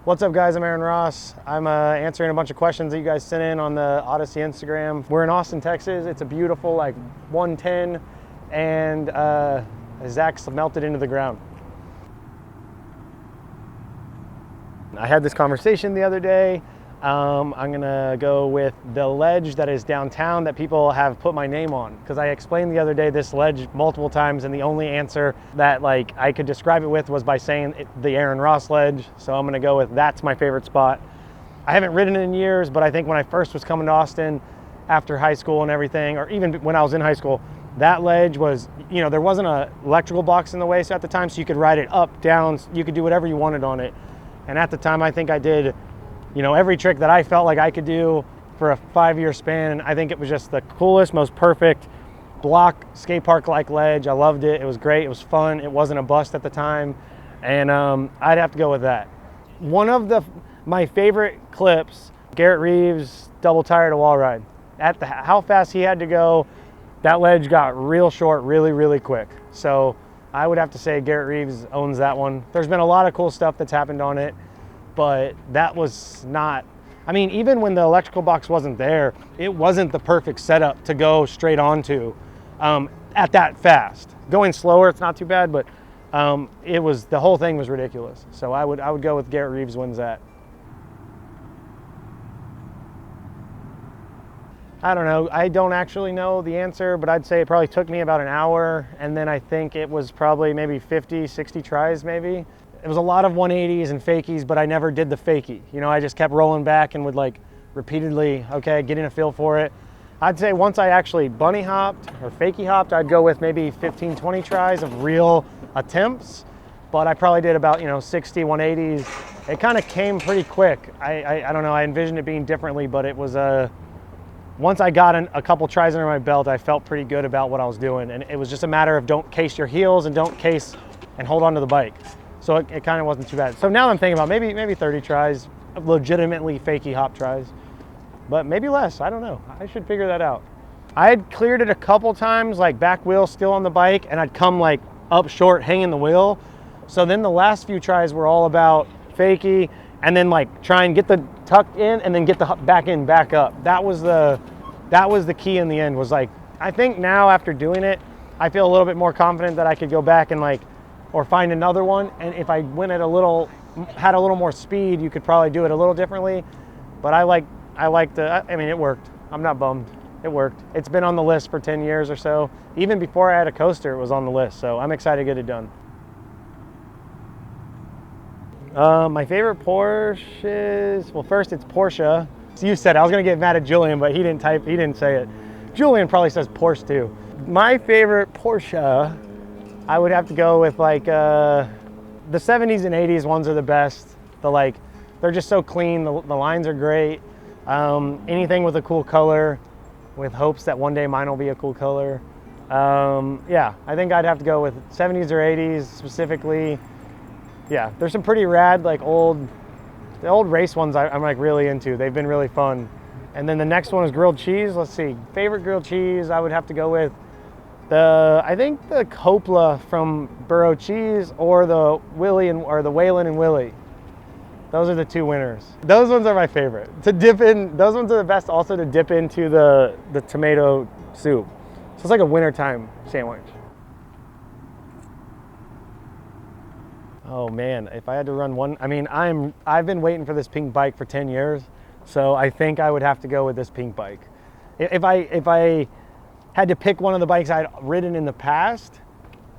What's up, guys? I'm Aaron Ross. I'm answering a bunch of questions that you guys sent in on the Odyssey Instagram. We're in Austin, Texas. It's a beautiful 110, and Zach's melted into the ground. I had this conversation the other day. I'm gonna go with the ledge that is downtown that people have put my name on, because I explained the other day this ledge multiple times, and the only answer that I could describe it with was by saying the Aaron Ross ledge. So I'm gonna go with that's my favorite spot. I haven't ridden it in years, but I think when I first was coming to Austin after high school and everything, or even when I was in high school, that ledge was, there wasn't an electrical box in the way, so at the time, so you could ride it up, down, you could do whatever you wanted on it. And at the time, I think I did every trick that I felt like I could do for a 5-year span. I think it was just the coolest, most perfect block skate park-like ledge. I loved it. It was great. It was fun. It wasn't a bust at the time. And I'd have to go with that. One of my favorite clips, Garrett Reeves double tire to wall ride. How fast he had to go, that ledge got real short really, really quick. So I would have to say Garrett Reeves owns that one. There's been a lot of cool stuff that's happened on it, but that was not, even when the electrical box wasn't there, it wasn't the perfect setup to go straight onto at that fast. Going slower, it's not too bad, but the whole thing was ridiculous. So I would go with Garrett Reeves wins that. I don't know. I don't actually know the answer, but I'd say it probably took me about an hour, and then I think it was probably maybe 50, 60 tries maybe. It was a lot of 180s and fakies, but I never did the fakie. I just kept rolling back and would repeatedly, getting a feel for it. I'd say once I actually bunny hopped or fakie hopped, I'd go with maybe 15, 20 tries of real attempts, but I probably did about, 60, 180s. It kind of came pretty quick. I don't know, I envisioned it being differently, but it was once I got a couple tries under my belt, I felt pretty good about what I was doing. And it was just a matter of don't case your heels and don't case and hold on to the bike. So it kind of wasn't too bad. So now I'm thinking about maybe 30 tries, legitimately fakie hop tries, but maybe less. I don't know. I should figure that out. I had cleared it a couple times, back wheel still on the bike, and I'd come up short, hanging the wheel. So then the last few tries were all about fakie, and then try and get the tuck in, and then get the back in, back up. That was the key in the end. Was I think now after doing it, I feel a little bit more confident that I could go back and or find another one, and if I went had a little more speed, you could probably do it a little differently. But it worked. I'm not bummed. It worked. It's been on the list for 10 years or so. Even before I had a coaster, it was on the list. So I'm excited to get it done. My favorite Porsches, well, first it's Porsche. So you said it. I was gonna get mad at Julian, but he didn't say it. Julian probably says Porsche too. My favorite Porsche, I would have to go with the 70s and 80s ones are the best. They're just so clean. The lines are great. Anything with a cool color, with hopes that one day mine will be a cool color. Yeah, I think I'd have to go with 70s or 80s specifically. Yeah, there's some pretty rad, the old race ones I'm really into. They've been really fun. And then the next one is grilled cheese. Let's see, favorite grilled cheese, I would have to go with I think the Coppola from Burro Cheese, or the Whalen and Willie. Those are the two winners. Those ones are my favorite. To dip in, those ones are the best also to dip into the tomato soup. So it's like a wintertime sandwich. Oh man, if I had to run one, I've been waiting for this pink bike for 10 years, so I think I would have to go with this pink bike. If I had to pick one of the bikes I'd ridden in the past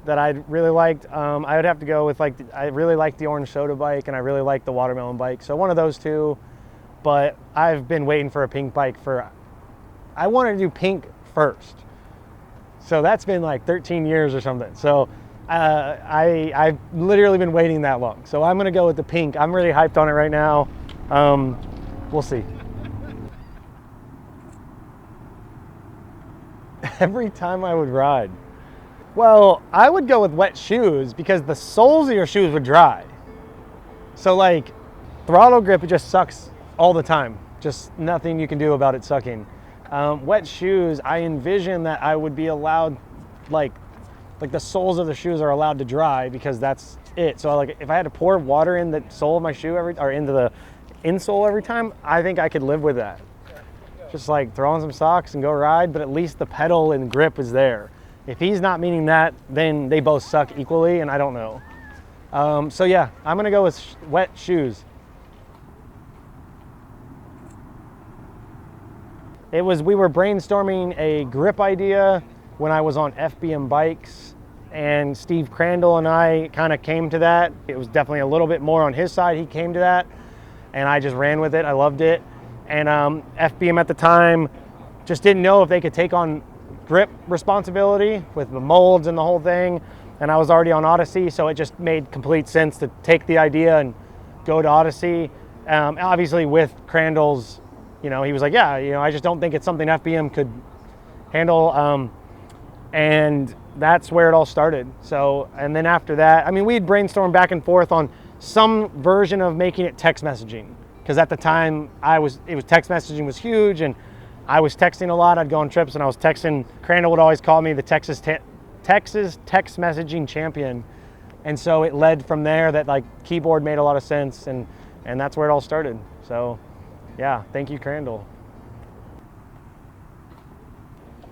that I really liked, I would have to go with I really like the orange soda bike, and I really like the watermelon bike. So one of those two, but I've been waiting for a pink bike I wanted to do pink first. So that's been 13 years or something. So I've literally been waiting that long. So I'm gonna go with the pink. I'm really hyped on it right now. We'll see. Every time I would ride, well, I would go with wet shoes because the soles of your shoes would dry. So throttle grip, it just sucks all the time. Just nothing you can do about it sucking. Wet shoes, I envision that I would be allowed like the soles of the shoes are allowed to dry because that's it. So like if I had to pour water in the sole of my shoe or into the insole every time, I think I could live with that. Just like throw on some socks and go ride, but at least the pedal and grip is there. If he's not meaning that, then they both suck equally, and I don't know. So yeah, I'm gonna go with wet shoes. We were brainstorming a grip idea when I was on FBM bikes, and Steve Crandall and I kind of came to that. It was definitely a little bit more on his side. He came to that, and I just ran with it. I loved it. And FBM at the time just didn't know if they could take on grip responsibility with the molds and the whole thing. And I was already on Odyssey, so it just made complete sense to take the idea and go to Odyssey. Obviously with Crandall's, he was like, yeah, I just don't think it's something FBM could handle. And that's where it all started. So, and then after that, I mean, we'd brainstormed back and forth on some version of making it text messaging. Because at the time, text messaging was huge, and I was texting a lot. I'd go on trips, and I was texting. Crandall would always call me the Texas text messaging champion, and so it led from there that like keyboard made a lot of sense, and that's where it all started. So, yeah, thank you, Crandall.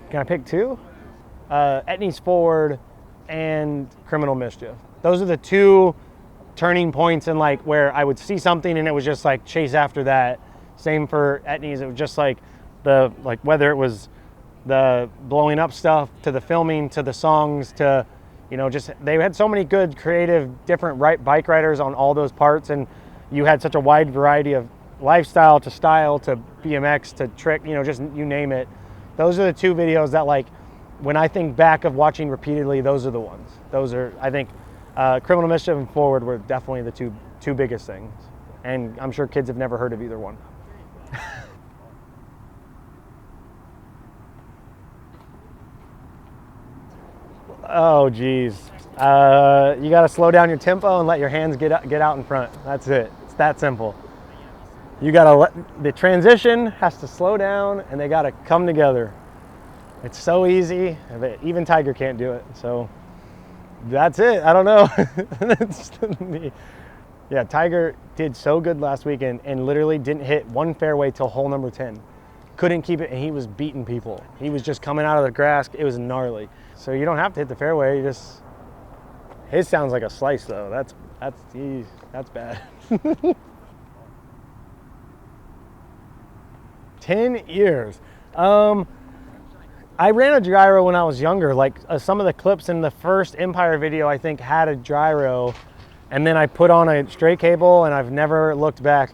Can I pick two? Etnies Forward and Criminal Mischief. Those are the two turning points in like where I would see something and it was just like chase after that. Same for Etnies. It was just like whether it was the blowing up stuff to the filming to the songs to just they had so many good creative different bike riders on all those parts, and you had such a wide variety of lifestyle to style to BMX to trick, just you name it. Those are the two videos that like when I think back of watching repeatedly, those are the ones. Those are, I think, Criminal Mischief and Forward were definitely the two biggest things. And I'm sure kids have never heard of either one. Oh, geez. You got to slow down your tempo and let your hands get out in front. That's it. It's that simple. You got to let the transition has to slow down and they got to come together. It's so easy. Even Tiger can't do it. So that's it. I don't know. That's me. Yeah, Tiger did so good last weekend and literally didn't hit one fairway till hole number 10. Couldn't keep it, and he was beating people. He was just coming out of the grass. It was gnarly. So you don't have to hit the fairway. You just, his sounds like a slice though. That's bad. 10 years. I ran a gyro when I was younger. Like some of the clips in the first Empire video, I think had a gyro, and then I put on a straight cable and I've never looked back.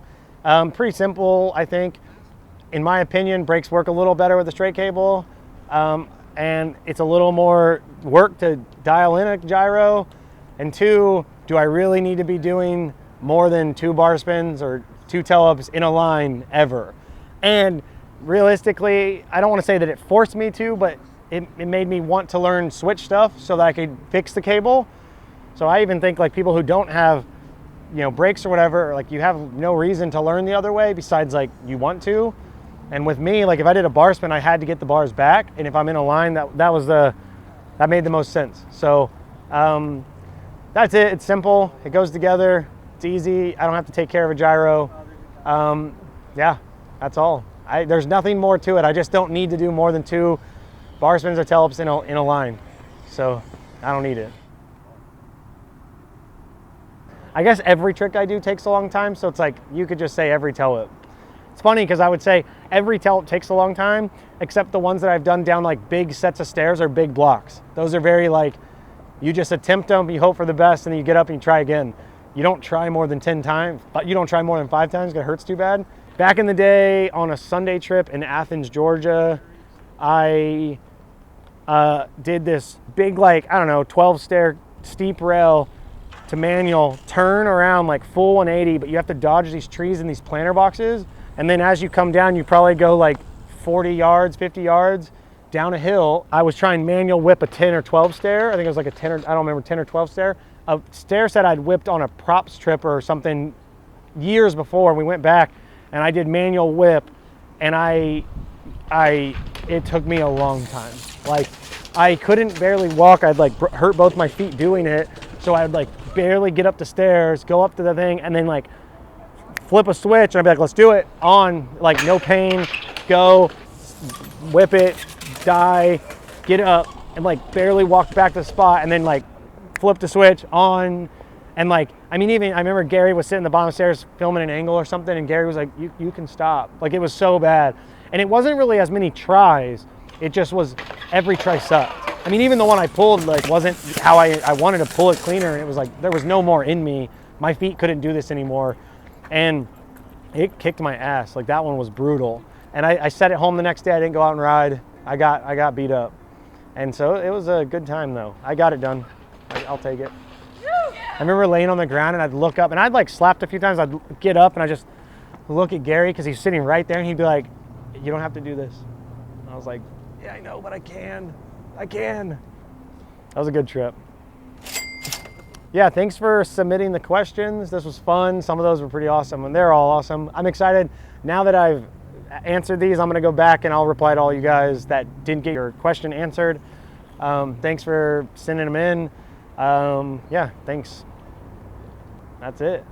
Pretty simple, I think. In my opinion, brakes work a little better with a straight cable. And it's a little more work to dial in a gyro. And two, do I really need to be doing more than 2 bar spins or 2 tail ups in a line ever? And realistically, I don't want to say that it forced me to, but it made me want to learn switch stuff so that I could fix the cable. So I even think like people who don't have, brakes or whatever, like you have no reason to learn the other way besides like you want to. And with me, like if I did a bar spin, I had to get the bars back. And if I'm in a line, that made the most sense. So that's it. It's simple. It goes together. It's easy. I don't have to take care of a gyro. Yeah, that's all. There's nothing more to it. I just don't need to do more than 2 bar spins or tail ups in a line. So I don't need it. I guess every trick I do takes a long time. So it's like, you could just say every tail whip. It's funny because I would say every tail whip takes a long time, except the ones that I've done down like big sets of stairs or big blocks. Those are very like, you just attempt them, you hope for the best, and then you get up and you try again. You don't try more than 10 times. You don't try more than 5 times because it hurts too bad. Back in the day on a Sunday trip in Athens, Georgia, I did this big 12 stair steep rail to manual turn around like full 180, but you have to dodge these trees in these planter boxes. And then as you come down, you probably go like 40 yards, 50 yards down a hill. I was trying manual whip a 10 or 12 stair. I think it was like a 10 or, I don't remember, 10 or 12 stair. A stair set I'd whipped on a props trip or something years before. We went back and I did manual whip, and I it took me a long time. Like, I couldn't barely walk. I'd like hurt both my feet doing it. So I'd like barely get up the stairs, go up to the thing, and then like flip a switch. And I'd be like, let's do it. On, like no pain, go, whip it, die, get up, and like barely walk back to the spot, and then like flip the switch on. And like, I mean, even I remember Gary was sitting at the bottom of the stairs filming an angle or something, and Gary was like, you can stop. Like, it was so bad. And it wasn't really as many tries. It just was, every try sucked. I mean, even the one I pulled, like, wasn't how I wanted to pull it cleaner. And it was like, there was no more in me. My feet couldn't do this anymore. And it kicked my ass. Like, that one was brutal. And I sat at home the next day. I didn't go out and ride. I got beat up. And so it was a good time though. I got it done. I'll take it. I remember laying on the ground and I'd look up and I'd like slapped a few times. I'd get up and I just look at Gary because he's sitting right there and he'd be like, you don't have to do this. And I was like, yeah, I know, but I can. That was a good trip. Yeah, thanks for submitting the questions. This was fun. Some of those were pretty awesome and they're all awesome. I'm excited. Now that I've answered these, I'm gonna go back and I'll reply to all you guys that didn't get your question answered. Thanks for sending them in. Yeah, thanks. That's it.